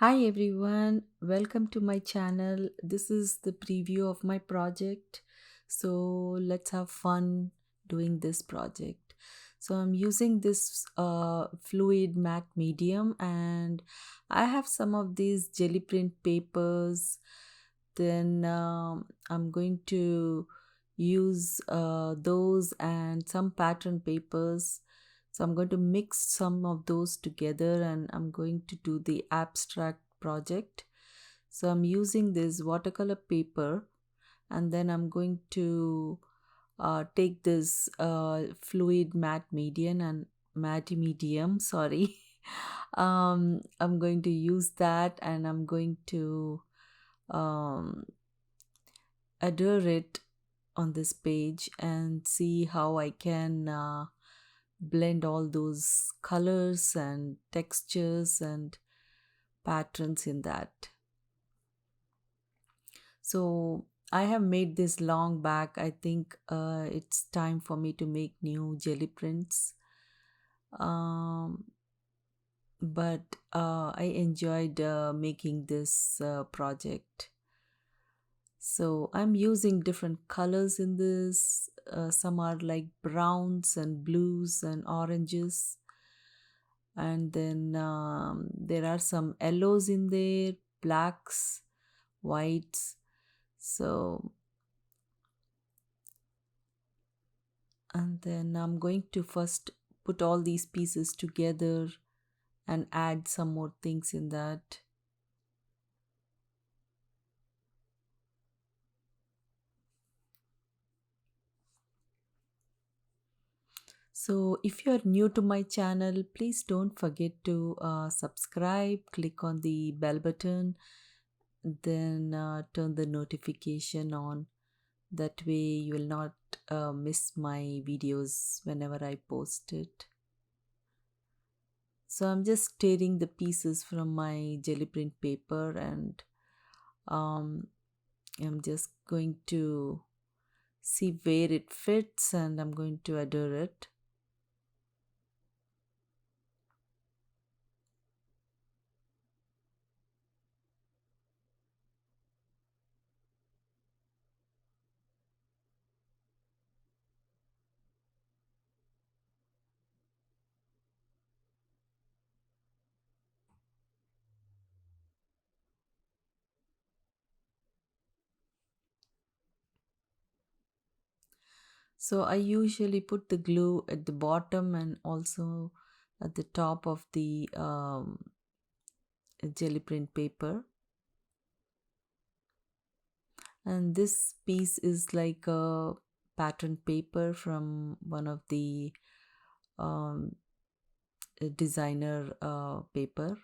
Hi everyone, welcome to my channel. This is the preview of my project. So let's have fun doing this project. So I'm using this fluid matte medium and I have some of these jelly print papers. Then I'm going to use those and some pattern papers. So I'm going to mix some of those together and I'm going to do the abstract project. So I'm using this watercolor paper and then I'm going to take this fluid matte medium, sorry. I'm going to use that and I'm going to um, adhere it on this page and see how I can blend all those colors and textures and patterns in that. So I have made this long back. I think it's time for me to make new jelly prints. Um, but I enjoyed making this project. So I'm using different colors in this. Some are like browns and blues and oranges. And then there are some yellows in there, blacks, whites. So, and then I'm going to first put all these pieces together and add some more things in that. So if you're new to my channel, please don't forget to subscribe, click on the bell button, then turn the notification on. That way you will not miss my videos whenever I post it. So I'm just tearing the pieces from my jelly print paper and um, I'm just going to see where it fits and I'm going to adhere it. So I usually put the glue at the bottom and also at the top of the jelly print paper. And this piece is like a pattern paper from one of the um, designer paper.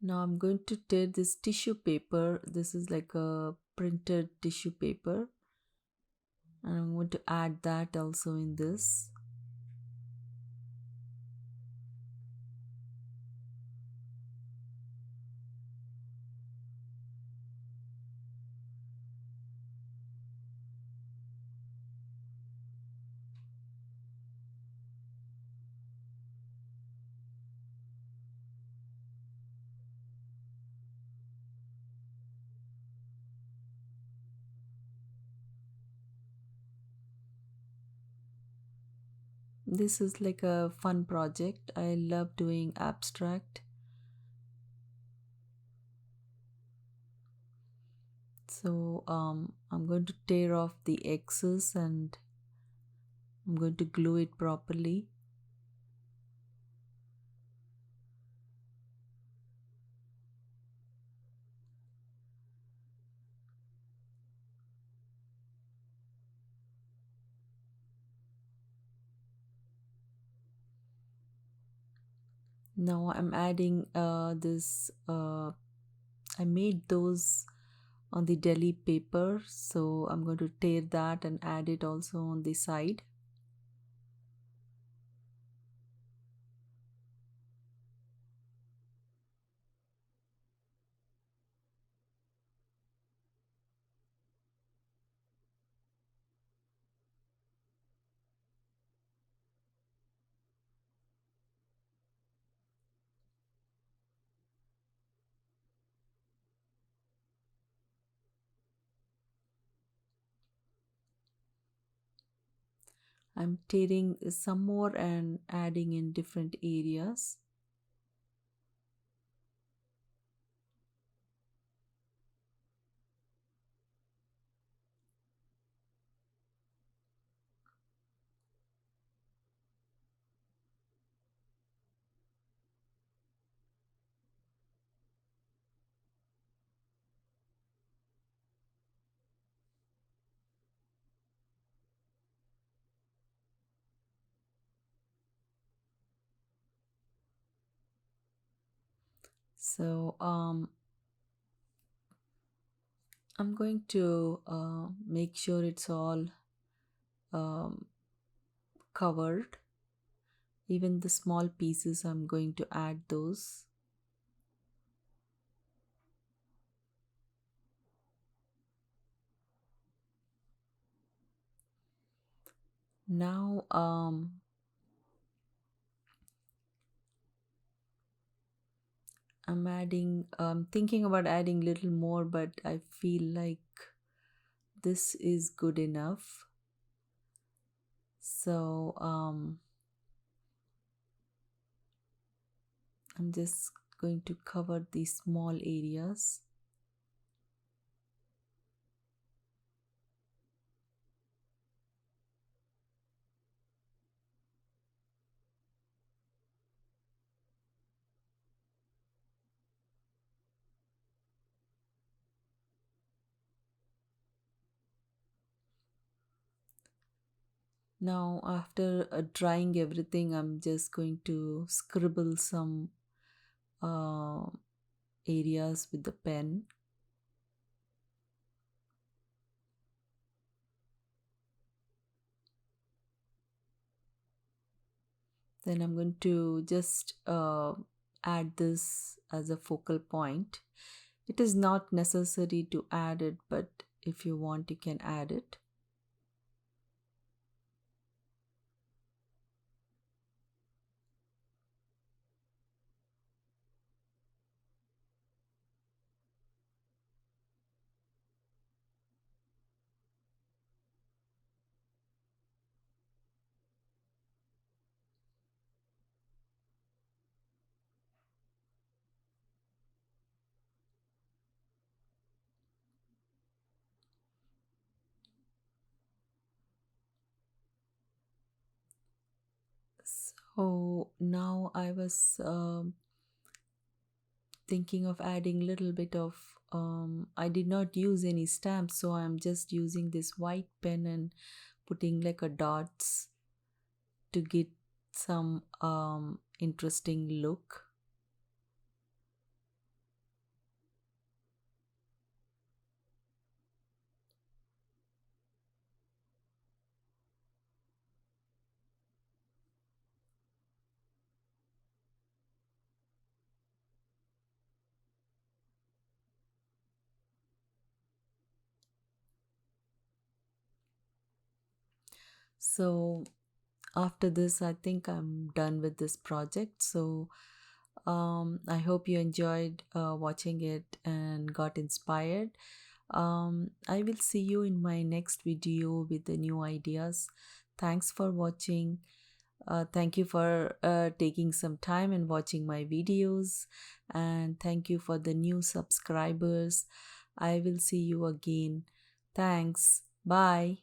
Now I'm going to tear this tissue paper. This is like a printed tissue paper. And I'm going to add that also in this. This is like a fun project. I love doing abstract. So I'm going to tear off the excess and I'm going to glue it properly. Now I'm adding this I made those on the deli paper, so I'm going to tear that and add it also on the side. I'm tearing some more and adding in different areas. So I'm going to make sure it's all um, covered. Even the small pieces, I'm going to add those. Now I'm thinking about adding little more, but I feel like this is good enough. So I'm just going to cover these small areas. Now, after drying everything, I'm just going to scribble some uh, areas with the pen. Then I'm going to just add this as a focal point. It is not necessary to add it, but if you want, you can add it. So now I was thinking of adding little bit of I did not use any stamps, so I'm just using this white pen and putting like a dots to get some interesting look. So after this, I think I'm done with this project. So I hope you enjoyed watching it and got inspired. I will see you in my next video with the new ideas. Thanks for watching. Thank you for taking some time and watching my videos. And thank you for the new subscribers. I will see you again. Thanks. Bye.